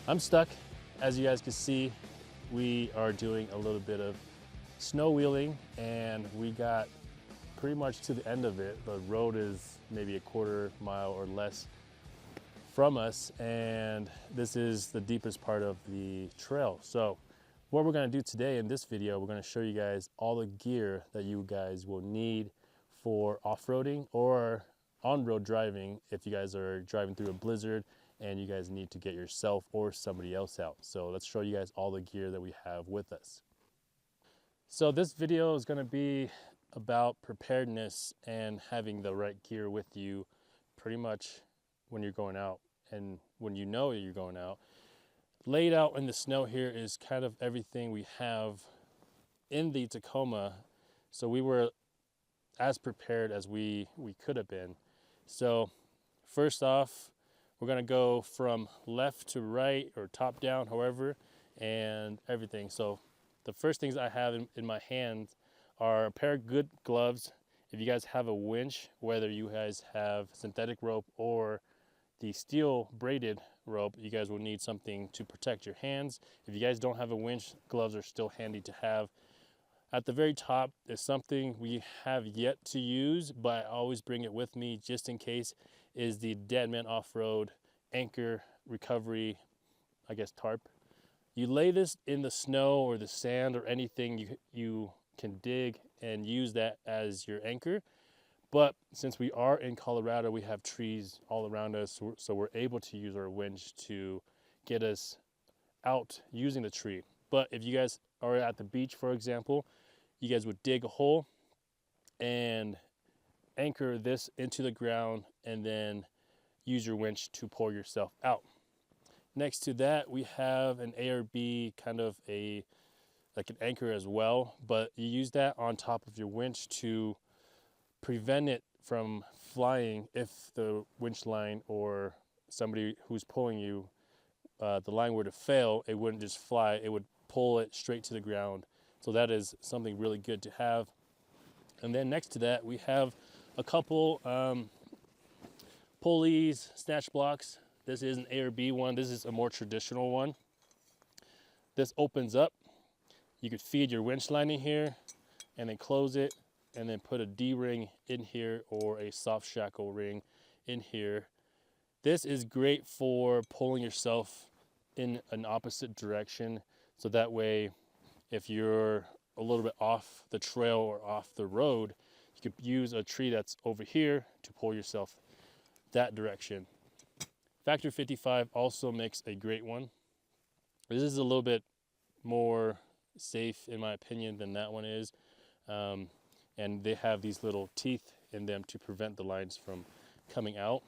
I'm stuck. As you guys can see, we are doing a little bit of snow wheeling and we got pretty much to the end of it. The road is maybe a quarter mile or less from us, and this is the deepest part of the trail. So what we're gonna do today in this video, we're gonna show you guys all the gear that you guys will need for off-roading or on-road driving if you guys are driving through a blizzard and you guys need to get yourself or somebody else out. So let's show you guys all the gear that we have with us. So this video is going to be about preparedness and having the right gear with you pretty much when you're going out and when you know you're going out. Laid out in the snow here is kind of everything we have in the Tacoma. So we were as prepared as we could have been. So first off, we're gonna go from left to right or top down, however, and everything. So the first things I have in my hands are a pair of good gloves. If you guys have a winch, whether you guys have synthetic rope or the steel braided rope, you guys will need something to protect your hands. If you guys don't have a winch, gloves are still handy to have. At the very top is something we have yet to use, but I always bring it with me just in case, is the Deadman Off-Road Anchor Recovery, I guess, tarp. You lay this in the snow or the sand or anything you can dig and use that as your anchor. But since we are in Colorado, we have trees all around us, so we're able to use our winch to get us out using the tree. But if you guys are at the beach, for example, you guys would dig a hole and anchor this into the ground and then use your winch to pull yourself out. Next to that, we have an ARB, kind of like an anchor as well, but you use that on top of your winch to prevent it from flying. If the winch line or somebody who's pulling you, the line were to fail, it wouldn't just fly, it would pull it straight to the ground. So that is something really good to have. And then next to that, we have a couple pulleys, snatch blocks. This is an ARB one. This is a more traditional one. This opens up. You could feed your winch line in here and then close it and then put a D-ring in here or a soft shackle ring in here. This is great for pulling yourself in an opposite direction. So that way, if you're a little bit off the trail or off the road, you could use a tree that's over here to pull yourself that direction. Factor 55 also makes a great one. This is a little bit more safe in my opinion than that one is. And they have these little teeth in them to prevent the lines from coming out.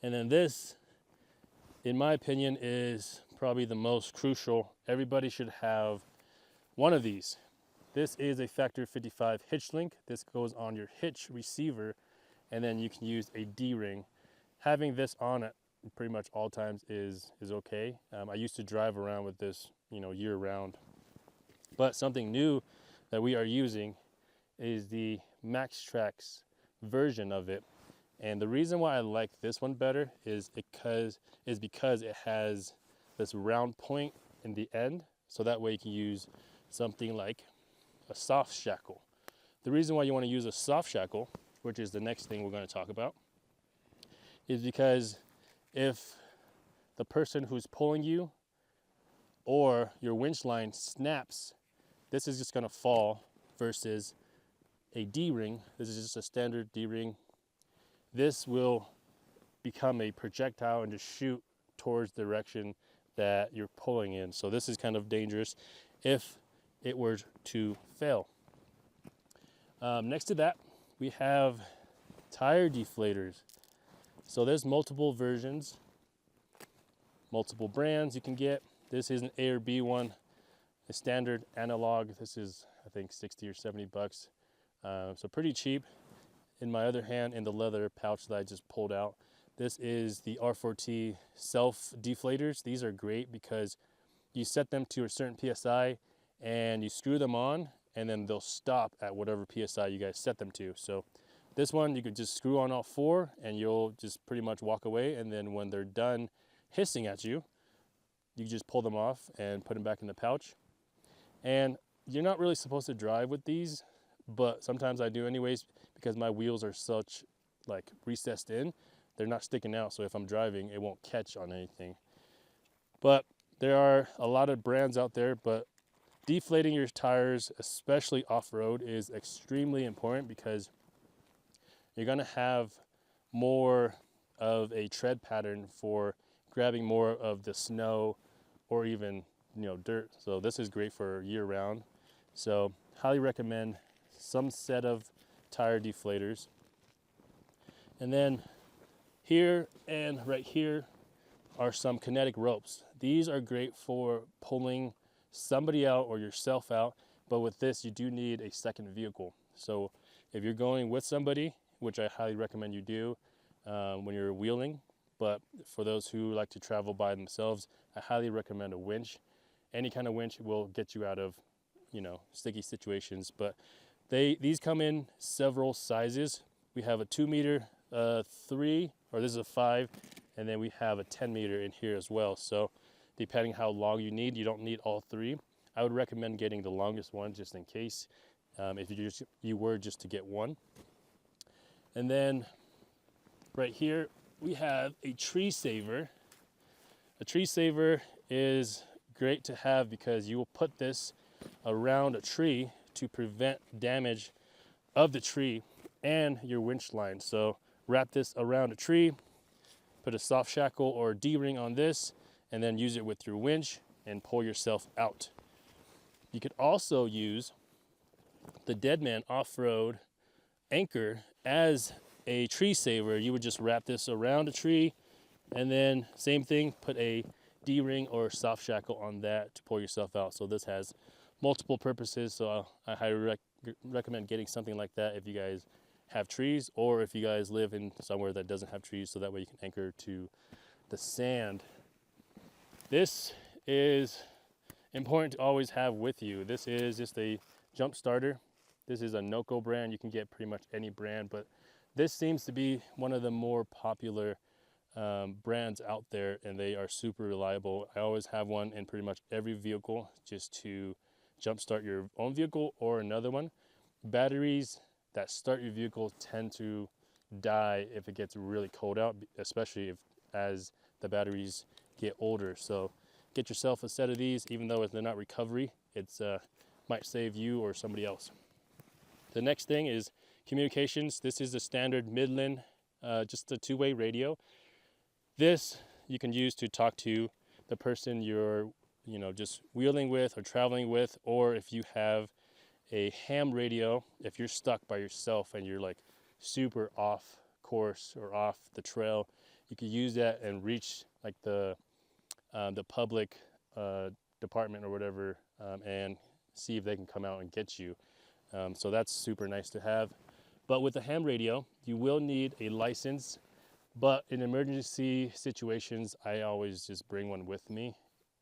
And then this, in my opinion, is probably the most crucial. Everybody should have one of these. This is a Factor 55 hitch link. This goes on your hitch receiver, and then you can use a D-ring. Having this on at pretty much all times is okay. I used to drive around with this, year round. But something new that we are using is the Max Trax version of it. And the reason why I like this one better is because it has this round point in the end, so that way you can use something like a soft shackle. The reason why you want to use a soft shackle, which is the next thing we're going to talk about, is because if the person who's pulling you or your winch line snaps, this is just going to fall versus a D-ring. This is just a standard D-ring. This will become a projectile and just shoot towards the direction that you're pulling in. So this is kind of dangerous if it were to fail. Next to that, we have tire deflators. So there's multiple versions, multiple brands you can get. This is an ARB one, a standard analog. This is, I think, 60 or 70 bucks. So pretty cheap. In my other hand, in the leather pouch that I just pulled out, this is the R4T self deflators. These are great because you set them to a certain PSI and you screw them on and then they'll stop at whatever PSI you guys set them to. So this one, you could just screw on all four and you'll just pretty much walk away. And then when they're done hissing at you, you just pull them off and put them back in the pouch. And you're not really supposed to drive with these, but sometimes I do anyways because my wheels are such like recessed in. They're not sticking out, so if I'm driving, it won't catch on anything. But there are a lot of brands out there, but deflating your tires, especially off-road, is extremely important because you're gonna have more of a tread pattern for grabbing more of the snow or even, you know, dirt. So this is great for year-round. So highly recommend some set of tire deflators. And then here and right here are some kinetic ropes. These are great for pulling somebody out or yourself out, but with this you do need a second vehicle. So if you're going with somebody, which I highly recommend you do when you're wheeling, but for those who like to travel by themselves, I highly recommend a winch. Any kind of winch will get you out of, you know, sticky situations. But these come in several sizes. We have a 2 meter, 3, or this is a 5, and then we have a 10 meter in here as well. So depending how long you need, you don't need all 3. I would recommend getting the longest one just in case, if you were just to get one. And then right here we have a tree saver. A tree saver is great to have because you will put this around a tree to prevent damage of the tree and your winch line. So wrap this around a tree, put a soft shackle or D-ring on this, and then use it with your winch and pull yourself out. You could also use the Deadman off-road anchor as a tree saver. You would just wrap this around a tree and then same thing, put a D-ring or soft shackle on that to pull yourself out. So this has multiple purposes, so I highly recommend getting something like that if you guys have trees or if you guys live in somewhere that doesn't have trees, so that way you can anchor to the sand. This is important to always have with you. This is just a jump starter. This is a NOCO brand. You can get pretty much any brand, but this seems to be one of the more popular brands out there, and they are super reliable. I always have one in pretty much every vehicle just to jumpstart your own vehicle or another one. Batteries that start your vehicle tend to die if it gets really cold out, especially as the batteries get older. So get yourself a set of these. Even though they're not recovery, it's might save you or somebody else. The next thing is communications. This is the standard Midland, just a 2-way radio. This you can use to talk to the person you're, you know, just wheeling with or traveling with, or if you have a ham radio, if you're stuck by yourself and you're like super off course or off the trail, you could use that and reach like the public department or whatever, and see if they can come out and get you. So that's super nice to have. But with the ham radio, you will need a license. But in emergency situations, I always just bring one with me,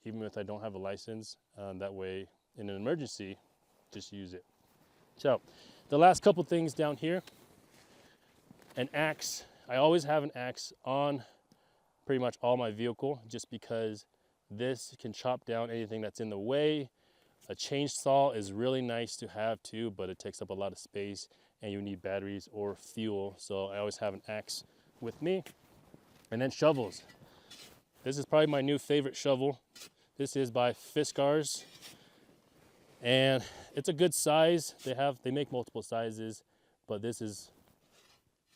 even if I don't have a license. That way, in an emergency, just use it. So, the last couple things down here, an axe. I always have an axe on pretty much all my vehicle, just because this can chop down anything that's in the way. A chainsaw is really nice to have too, but it takes up a lot of space and you need batteries or fuel. So I always have an axe with me. And then shovels. This is probably my new favorite shovel. This is by Fiskars, and it's a good size. They make multiple sizes, but this is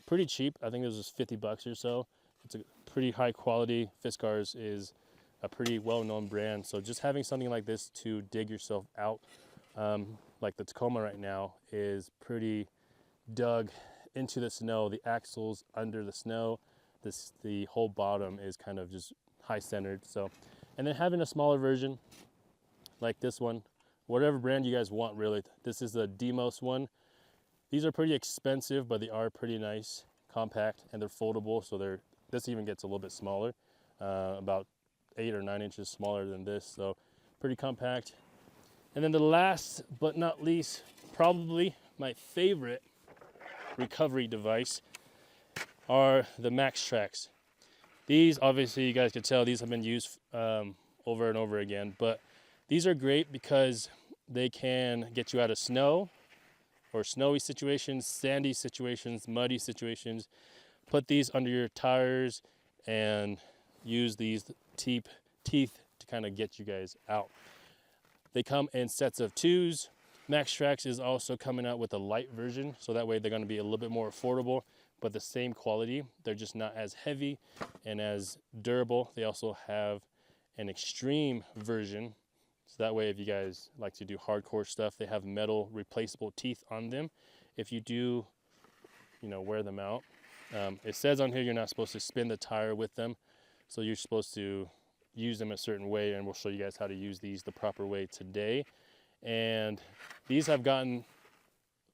pretty cheap. I think this was $50 or so. It's a pretty high quality. Fiskars is a pretty well-known brand, so just having something like this to dig yourself out, like the Tacoma right now, is pretty dug into the snow. The axle's under the snow. The whole bottom is kind of just high centered. So, and then having a smaller version like this one, whatever brand you guys want, really. This is the Demos one. These are pretty expensive, but they are pretty nice, compact, and they're foldable. So this even gets a little bit smaller, about 8 or 9 inches smaller than this. So pretty compact. And then the last but not least, probably my favorite recovery device, are the Max Tracks. These, obviously, you guys can tell, these have been used over and over again. But these are great because they can get you out of snow or snowy situations, sandy situations, muddy situations. Put these under your tires and use these teeth to kind of get you guys out. They come in sets of 2s. MaxTrax is also coming out with a light version, so that way they're going to be a little bit more affordable, but the same quality. They're just not as heavy and as durable. They also have an extreme version, so that way if you guys like to do hardcore stuff, they have metal replaceable teeth on them. If you do, wear them out, it says on here you're not supposed to spin the tire with them, so you're supposed to use them a certain way, and we'll show you guys how to use these the proper way today. And these have gotten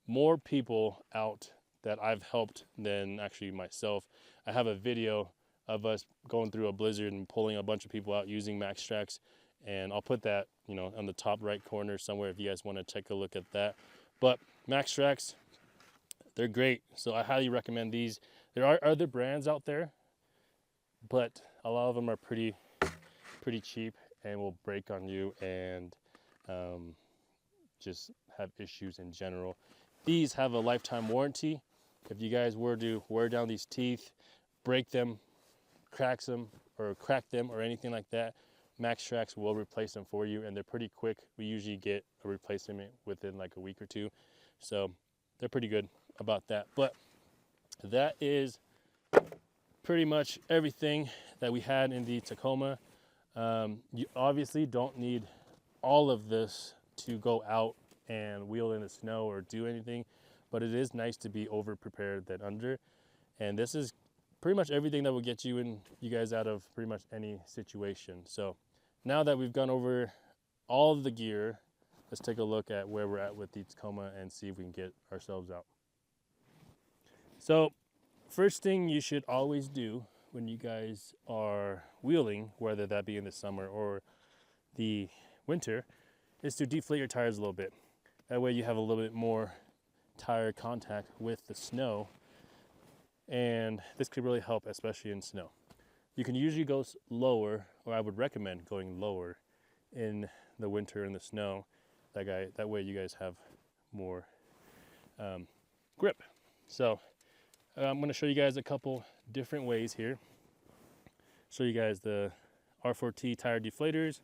more people out that I've helped than actually myself. I have a video of us going through a blizzard and pulling a bunch of people out using MaxTrax, and I'll put that on the top right corner somewhere if you guys want to take a look at that. But MaxTrax, they're great, so I highly recommend these. There are other brands out there, but a lot of them are pretty cheap and will break on you and just have issues in general. These have a lifetime warranty. If you guys were to wear down these teeth, break them, crack them or anything like that, MaxTrax will replace them for you, and they're pretty quick. We usually get a replacement within like a week or 2, so they're pretty good about that. But that is pretty much everything that we had in the Tacoma. You obviously don't need all of this to go out and wheel in the snow or do anything, but it is nice to be over prepared than under. And this is pretty much everything that will get you guys out of pretty much any situation. So now that we've gone over all of the gear, let's take a look at where we're at with the Tacoma and see if we can get ourselves out. So first thing you should always do when you guys are wheeling, whether that be in the summer or the winter, is to deflate your tires a little bit. That way you have a little bit more tire contact with the snow, and this could really help, especially in snow. You can usually go lower, or I would recommend going lower in the winter and the snow. That way you guys have more grip. So I'm going to show you guys a couple different ways here. Show you guys the R4T tire deflators,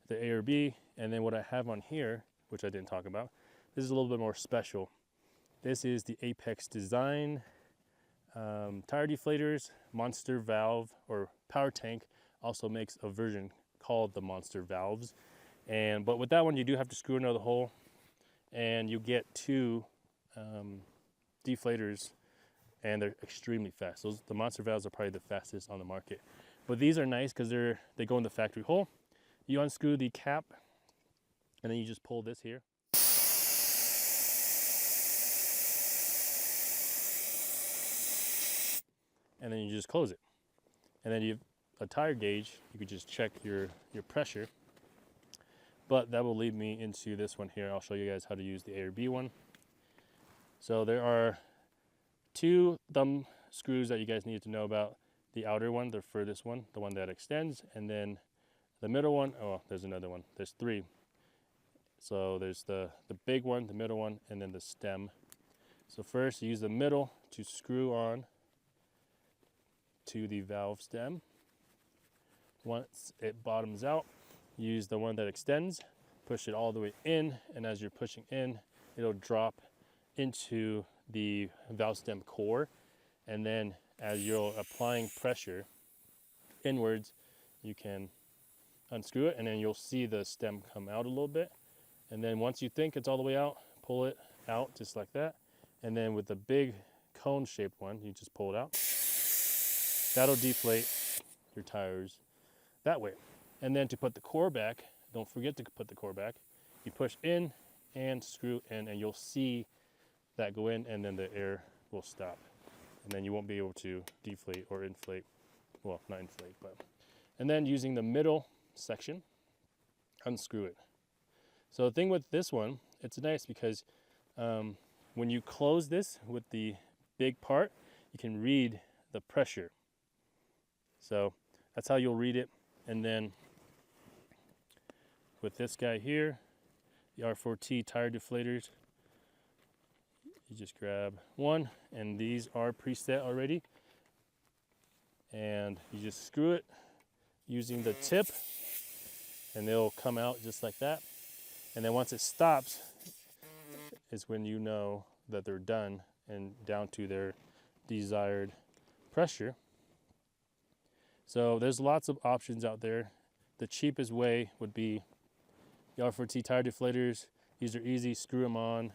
the A or B, and then what I have on here, which I didn't talk about. This is a little bit more special. This is the Apex Design tire deflators. Monster Valve or Power Tank also makes a version called the Monster Valves. But with that one, you do have to screw another hole, and you get 2 deflators, and they're extremely fast. The Monster Valves are probably the fastest on the market. But these are nice because they go in the factory hole. You unscrew the cap, and then you just pull this here. And then you just close it. And then you have a tire gauge. You could just check your pressure. But that will lead me into this one here. I'll show you guys how to use the A or B one. So there are 2 thumb screws that you guys need to know about. The outer one, the furthest one, the one that extends, and then the middle one. Oh, there's another one. There's 3. So there's the big one, the middle one, and then the stem. So first, use the middle to screw on to the valve stem. Once it bottoms out, use the one that extends, push it all the way in, and as you're pushing in, it'll drop into the valve stem core, and then as you're applying pressure inwards, you can unscrew it, and then you'll see the stem come out a little bit. And then once you think it's all the way out, pull it out just like that. And then with the big cone shaped one, you just pull it out. That'll deflate your tires that way. And then to put the core back, don't forget to put the core back. You push in and screw in, and you'll see that go in, and then the air will stop. And then you won't be able to deflate or inflate. Well, not inflate, but. And then using the middle section, unscrew it. So the thing with this one, it's nice because when you close this with the big part, you can read the pressure. So that's how you'll read it. And then with this guy here, the R4T tire deflators, you just grab one, and these are preset already. And you just screw it using the tip, and they'll come out just like that. And then once it stops is when you know that they're done and down to their desired pressure. So there's lots of options out there. The cheapest way would be the R4T tire deflators. These are easy, screw them on,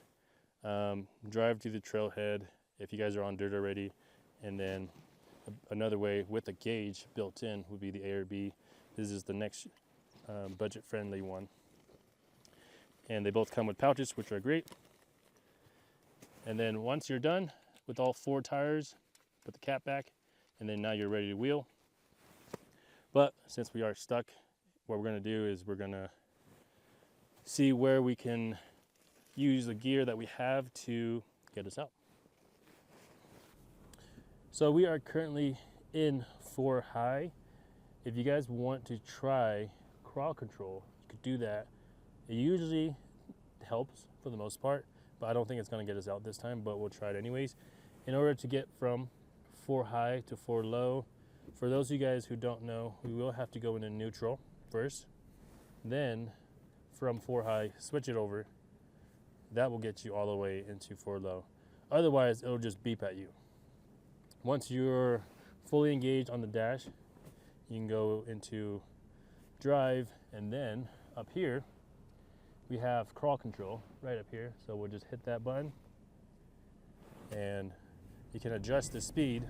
drive to the trailhead if you guys are on dirt already. And then another way with a gauge built in would be the ARB. This is the next budget-friendly one. And they both come with pouches, which are great. And then once you're done with all 4 tires, put the cap back, and then now you're ready to wheel. But since we are stuck, what we're gonna do is we're gonna see where we can use the gear that we have to get us out. So we are currently in 4 high. If you guys want to try crawl control, you could do that. It usually helps for the most part, but I don't think it's gonna get us out this time, but we'll try it anyways. In order to get from 4 high to 4 low, for those of you guys who don't know, we will have to go into neutral first. Then from 4 high, switch it over. That will get you all the way into 4 low. Otherwise, it'll just beep at you. Once you're fully engaged on the dash, you can go into drive, and then up here, we have crawl control right up here. So we'll just hit that button, and you can adjust the speed.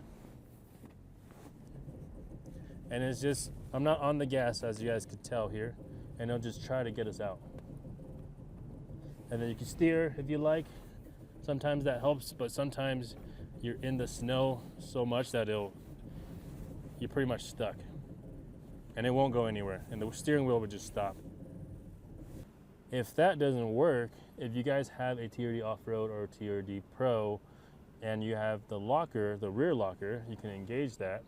And it's just, I'm not on the gas, as you guys could tell here, and it'll just try to get us out. And then you can steer if you like. Sometimes that helps, but sometimes you're in the snow so much that you're pretty much stuck. And it won't go anywhere, and the steering wheel would just stop. If that doesn't work, if you guys have a TRD Off-Road or TRD Pro, and you have the locker, the rear locker, you can engage that.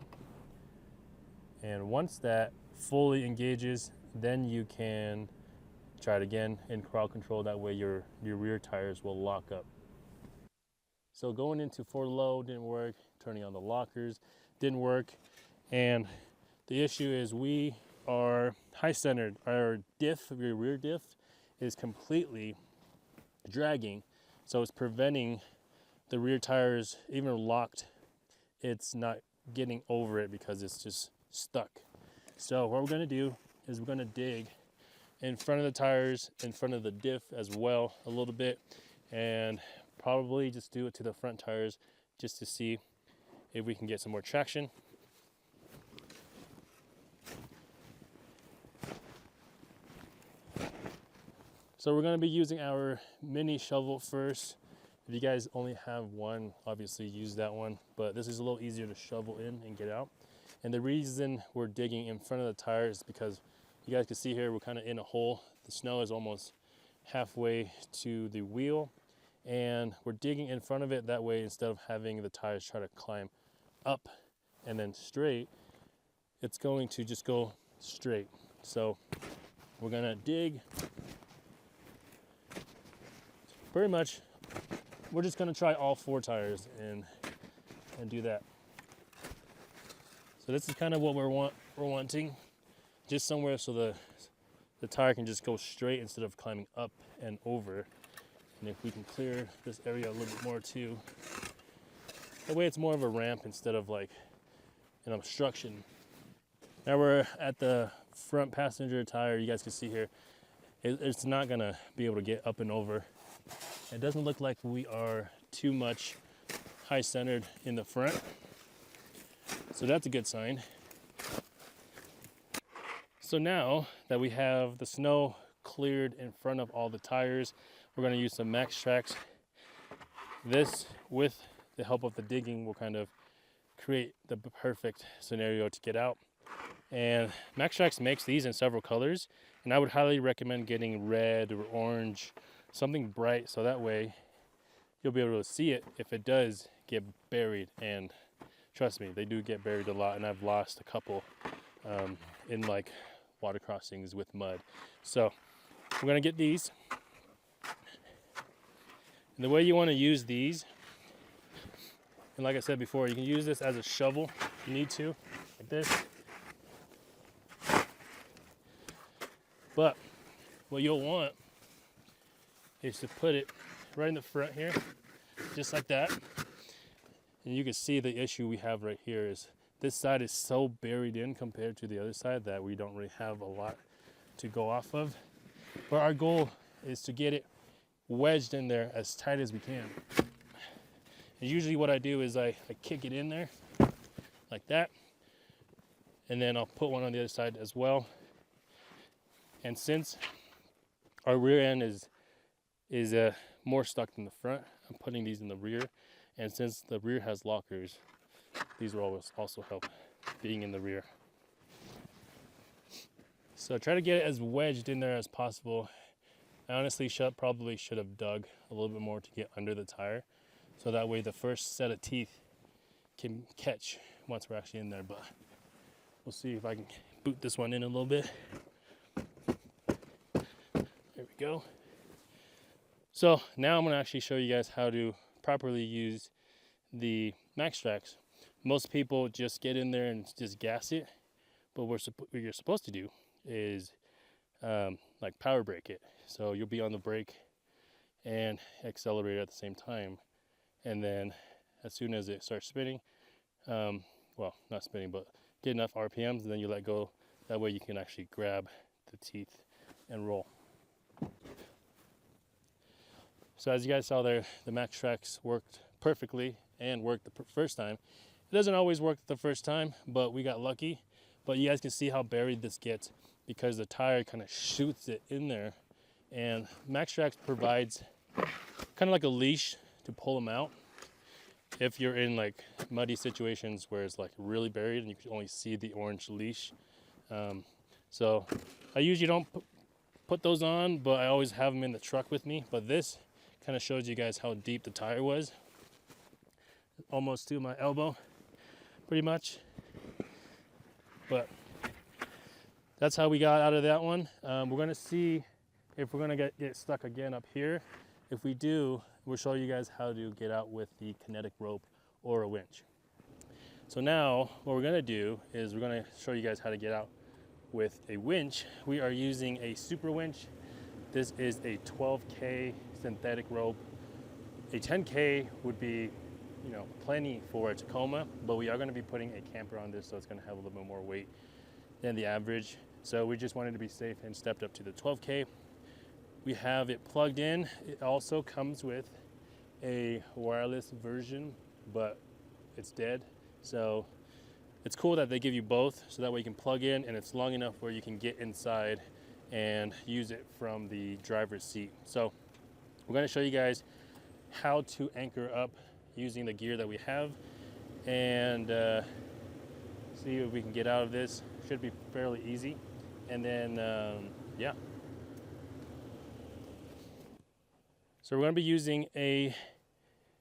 And once that fully engages, then you can try it again in crawl control. That way your rear tires will lock up. So going into 4 low didn't work, turning on the lockers didn't work. And the issue is we are high centered. Our diff, your rear diff, is completely dragging. So it's preventing the rear tires, even locked, it's not getting over it because it's just stuck. So what we're gonna do is we're gonna dig in front of the tires, in front of the diff as well a little bit, and probably just do it to the front tires just to see if we can get some more traction. So we're gonna be using our mini shovel first. If you guys only have one, obviously use that one, but this is a little easier to shovel in and get out. And the reason we're digging in front of the tires is because you guys can see here, we're kind of in a hole. The snow is almost halfway to the wheel, and we're digging in front of it. That way, instead of having the tires try to climb up and then straight, it's going to just go straight. So we're gonna dig. Pretty much, we're just gonna try all 4 tires and do that. So this is kind of what we're wanting, just somewhere so the tire can just go straight instead of climbing up and over. And if we can clear this area a little bit more too, that way it's more of a ramp instead of like an obstruction. Now we're at the front passenger tire. You guys can see here, it's not gonna be able to get up and over. It doesn't look like we are too much high centered in the front. So that's a good sign. So now that we have the snow cleared in front of all the tires, we're gonna use some Max Tracks. This, with the help of the digging, will kind of create the perfect scenario to get out. And Max Tracks makes these in several colors, and I would highly recommend getting red or orange, something bright, so that way you'll be able to see it if it does get buried. And trust me, they do get buried a lot, and I've lost a couple in like water crossings with mud. So we're gonna get these. And the way you want to use these, and like I said before, you can use this as a shovel if you need to, like this. But what you'll want is to put it right in the front here, just like that. And you can see the issue we have right here is this side is so buried in compared to the other side that we don't really have a lot to go off of. But our goal is to get it wedged in there as tight as we can. And usually what I do is I kick it in there like that, and then I'll put one on the other side as well. And since our rear end is more stuck than the front, I'm putting these in the rear. And since the rear has lockers, these will always also help being in the rear. So try to get it as wedged in there as possible. I honestly probably should have dug a little bit more to get under the tire, so that way the first set of teeth can catch once we're actually in there. But we'll see if I can boot this one in a little bit. There we go. So now I'm going to actually show you guys how to properly use the max tracks. Most people just get in there and just gas it, but what you're supposed to do is like power brake it. So you'll be on the brake and accelerator at the same time, and then as soon as it starts spinning, well, not spinning, but get enough RPMs, and then you let go. That way you can actually grab the teeth and roll. So as you guys saw there, the max tracks worked perfectly and worked the first time. It doesn't always work the first time, but we got lucky. But you guys can see how buried this gets because the tire kind of shoots it in there. And max tracks provides kind of like a leash to pull them out if you're in like muddy situations where it's like really buried and you can only see the orange leash. So I usually don't put those on, but I always have them in the truck with me. But this kind of shows you guys how deep the tire was, almost to my elbow pretty much. But that's how we got out of that one. We're gonna see if we're gonna get stuck again up here. If we do, we'll show you guys how to get out with the kinetic rope or a winch. So now what we're gonna do is we're gonna show you guys how to get out with a winch. We are using a super winch. This is a 12K synthetic rope. A 10K would be, you know, plenty for a Tacoma, but we are going to be putting a camper on this, so it's going to have a little bit more weight than the average. So we just wanted to be safe and stepped up to the 12K. We have it plugged in. It also comes with a wireless version, but it's dead. So it's cool that they give you both, so that way you can plug in and it's long enough where you can get inside and use it from the driver's seat. So we're going to show you guys how to anchor up using the gear that we have and see if we can get out of this. Should be fairly easy. And then yeah, so we're going to be using a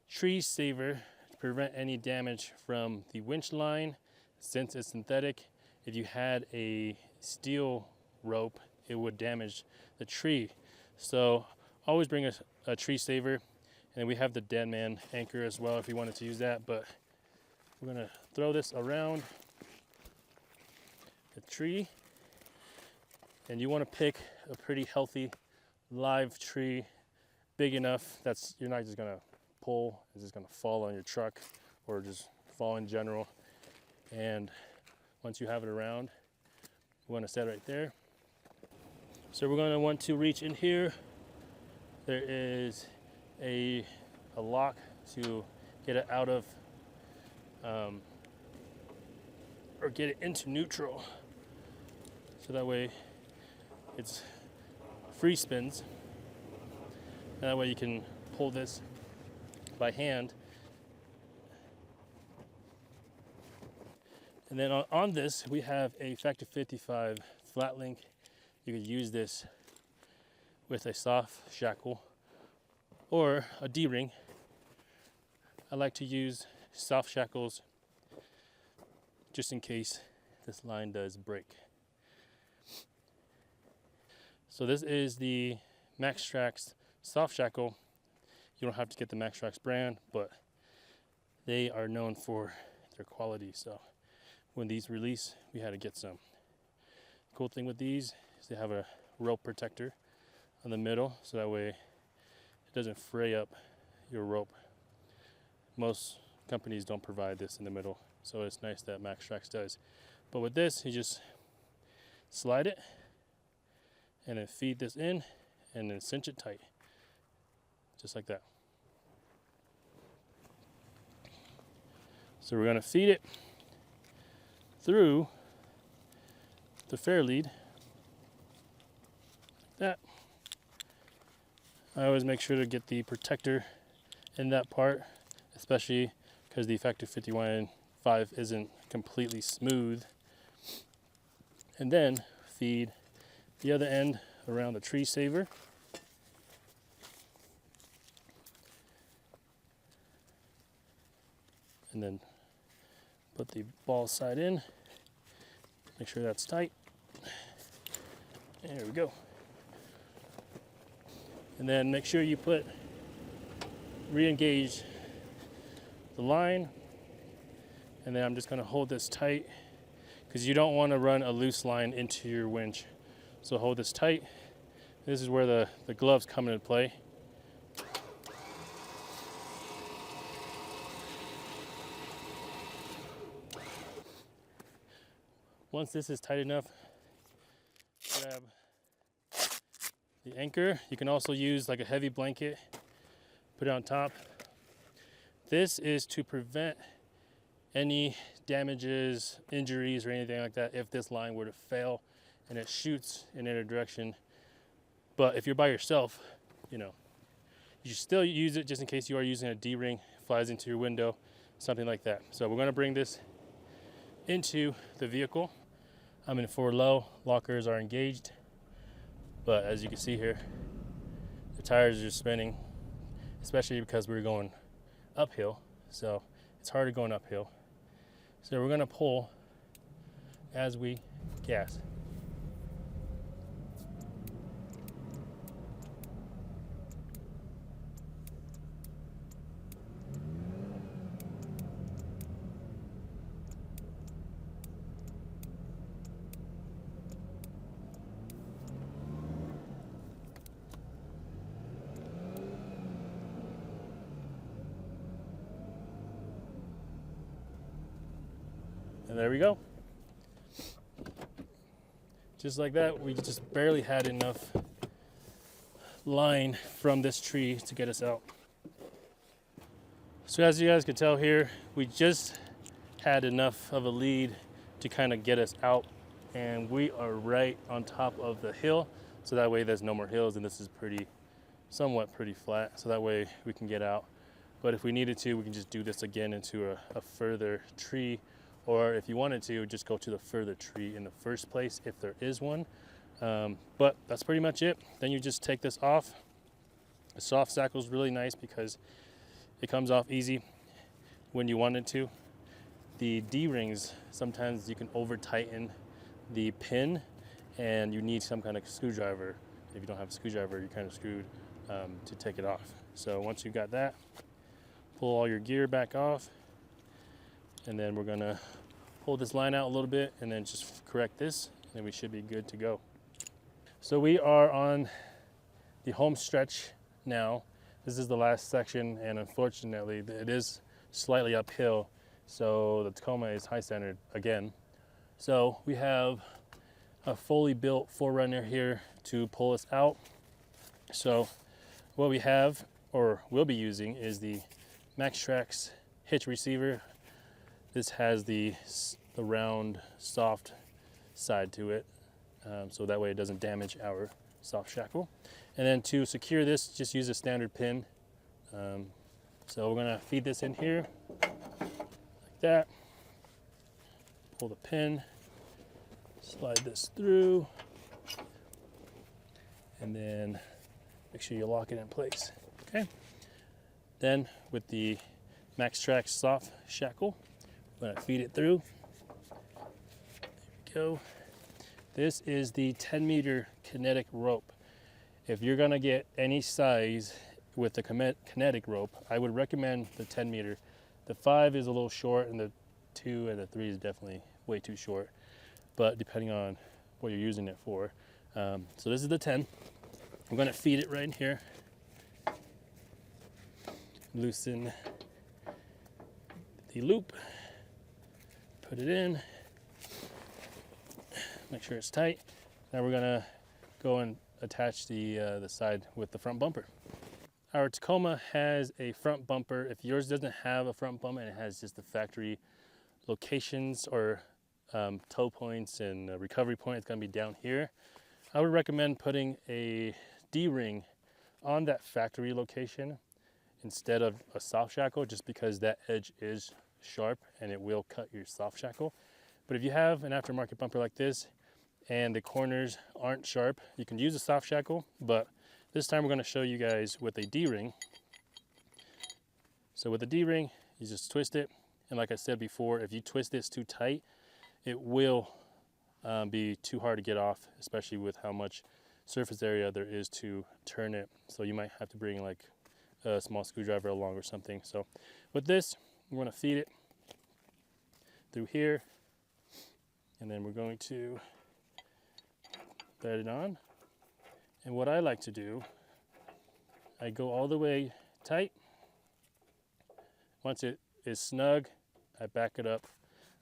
tree saver to prevent any damage from the winch line. Since it's synthetic, if you had a steel rope, it would damage the tree. So always bring a tree saver. And we have the dead man anchor as well if you wanted to use that. But we're gonna throw this around the tree. And you wanna pick a pretty healthy live tree, big enough that's you're not just gonna pull, it's just gonna fall on your truck or just fall in general. And once you have it around, you wanna set right there. So we're gonna want to reach in here. There is a lock to get it out of, or get it into neutral. So that way it's free spins. And that way you can pull this by hand. And then on this, we have a Factor 55 flat link. You could use this with a soft shackle or a D-ring. I like to use soft shackles just in case this line does break. So this is the MaxTrax soft shackle. You don't have to get the MaxTrax brand, but they are known for their quality. So when these release, we had to get some. Cool thing with these is they have a rope protector on the middle, so that way it doesn't fray up your rope. Most companies don't provide this in the middle, so it's nice that MaxTrax does. But with this, you just slide it and then feed this in and then cinch it tight, just like that. So we're gonna feed it through the fair lead, like that. I always make sure to get the protector in that part, especially because the Factor 51.5 isn't completely smooth. And then feed the other end around the tree saver. And then put the ball side in. Make sure that's tight. There we go. And then make sure you re-engage the line. And then I'm just gonna hold this tight because you don't want to run a loose line into your winch. So hold this tight. This is where the gloves come into play. Once this is tight enough, grab the anchor. You can also use like a heavy blanket, put it on top. This is to prevent any damages, injuries, or anything like that if this line were to fail and it shoots in any direction. But if you're by yourself, you should still use it just in case you are using a D-ring, flies into your window, something like that. So we're gonna bring this into the vehicle. I'm in forward low, lockers are engaged, but as you can see here, the tires are spinning, especially because we're going uphill, so it's harder going uphill. So we're gonna pull as we gas. And there we go. Just like that, we just barely had enough line from this tree to get us out. So as you guys can tell here, we just had enough of a lead to kind of get us out, and we are right on top of the hill, so that way there's no more hills, and this is somewhat pretty flat, so that way we can get out. But if we needed to, we can just do this again into a further tree, or if you wanted to, just go to the further tree in the first place if there is one. But that's pretty much it. Then you just take this off. The soft shackle is really nice because it comes off easy when you want it to. The D-rings, sometimes you can over tighten the pin and you need some kind of screwdriver. If you don't have a screwdriver, you're kind of screwed to take it off. So once you've got that, pull all your gear back off, and then we're gonna pull this line out a little bit and then just correct this, and we should be good to go. So we are on the home stretch now. This is the last section, and unfortunately it is slightly uphill, so the Tacoma is high centered again. So we have a fully built 4Runner here to pull us out. So what we have, or will be using, is the MaxTrax hitch receiver. This has the round, soft side to it, so that way it doesn't damage our soft shackle. And then to secure this, just use a standard pin. So we're gonna feed this in here, like that. Pull the pin, slide this through, and then make sure you lock it in place, okay? Then with the MaxTrax soft shackle, I'm gonna feed it through. There we go. This is the 10-meter kinetic rope. If you're gonna get any size with the kinetic rope, I would recommend the 10 meter. The 5 is a little short, and the 2 and the 3 is definitely way too short, but depending on what you're using it for. So this is the 10. I'm gonna feed it right in here. Loosen the loop, put it in, make sure it's tight. Now we're gonna go and attach the side with the front bumper. Our Tacoma has a front bumper. If yours doesn't have a front bumper and it has just the factory locations or tow points and recovery point, it's gonna be down here. I would recommend putting a D-ring on that factory location instead of a soft shackle, just because that edge is sharp and it will cut your soft shackle. But if you have an aftermarket bumper like this and the corners aren't sharp, you can use a soft shackle, but this time we're going to show you guys with a D-ring. So with a D-ring, you just twist it, and like I said before, if you twist this too tight, it will be too hard to get off, especially with how much surface area there is to turn it. So you might have to bring like a small screwdriver along or something. So with this, we're going to feed it through here, and then we're going to thread it on. And what I like to do, I go all the way tight. Once it is snug, I back it up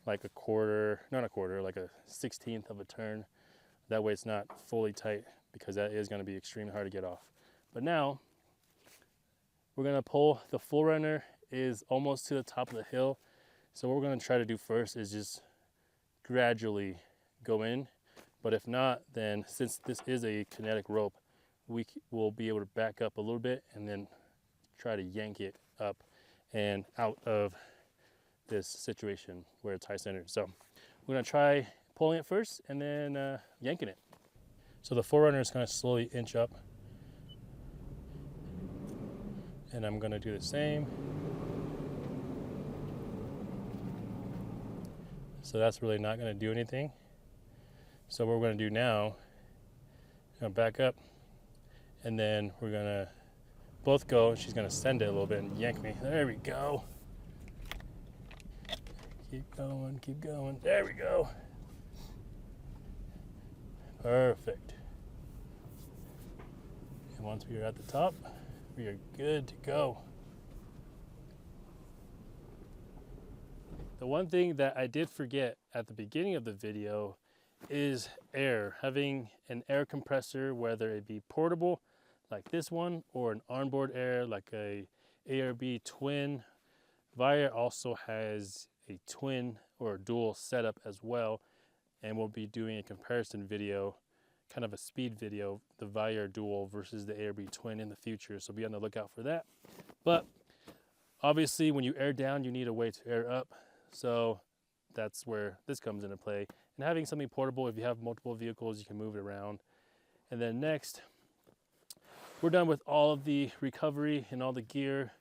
like a quarter, not a quarter, like a 1/16 of a turn. That way it's not fully tight, because that is going to be extremely hard to get off. But now we're going to pull. The Forerunner is almost to the top of the hill. So what we're going to try to do first is just gradually go in. But if not, then since this is a kinetic rope, we will be able to back up a little bit and then try to yank it up and out of this situation where it's high centered. So we're gonna try pulling it first and then yanking it. So the Forerunner is gonna slowly inch up, and I'm gonna do the same. So that's really not gonna do anything. So what we're gonna do now, I'm gonna back up, and then we're gonna both go. She's gonna send it a little bit and yank me. There we go. Keep going, keep going. There we go. Perfect. And once we are at the top, we are good to go. The one thing that I did forget at the beginning of the video is air. Having an air compressor, whether it be portable like this one or an onboard air like a ARB twin. Vire also has a twin or a dual setup as well, and we'll be doing a comparison video, kind of a speed video, the Vire dual versus the ARB twin in the future, so be on the lookout for that. But obviously when you air down, you need a way to air up, so that's where this comes into play. And having something portable, if you have multiple vehicles, you can move it around. And then next, we're done with all of the recovery and all the gear.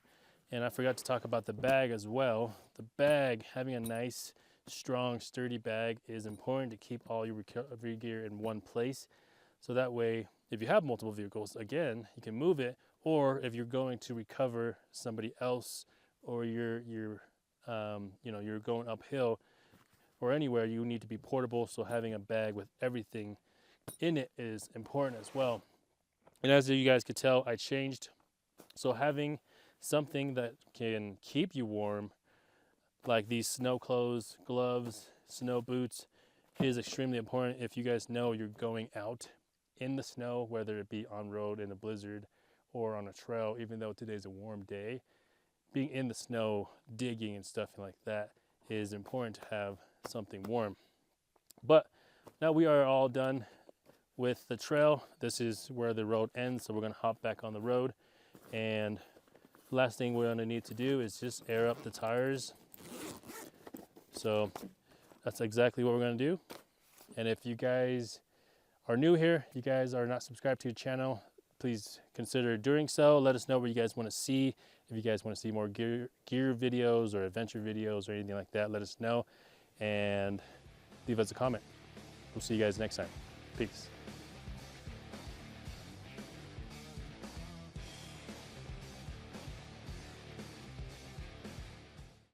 And I forgot to talk about the bag as well. The bag, having a nice, strong, sturdy bag is important to keep all your recovery gear in one place. So that way, if you have multiple vehicles, again, you can move it. Or if you're going to recover somebody else, or you're going uphill or anywhere, you need to be portable. So having a bag with everything in it is important as well. And as you guys could tell, I changed. So having something that can keep you warm, like these snow clothes, gloves, snow boots, is extremely important. If you guys know you're going out in the snow, whether it be on road in a blizzard or on a trail, even though today's a warm day, being in the snow, digging and stuff like that is important to have something warm. But now we are all done with the trail. This is where the road ends, so we're gonna hop back on the road. And last thing we're gonna need to do is just air up the tires. So that's exactly what we're gonna do. And if you guys are new here, you guys are not subscribed to the channel, please consider doing so. Let us know what you guys wanna see. If you guys wanna see more gear videos or adventure videos or anything like that, let us know and leave us a comment. We'll see you guys next time. Peace.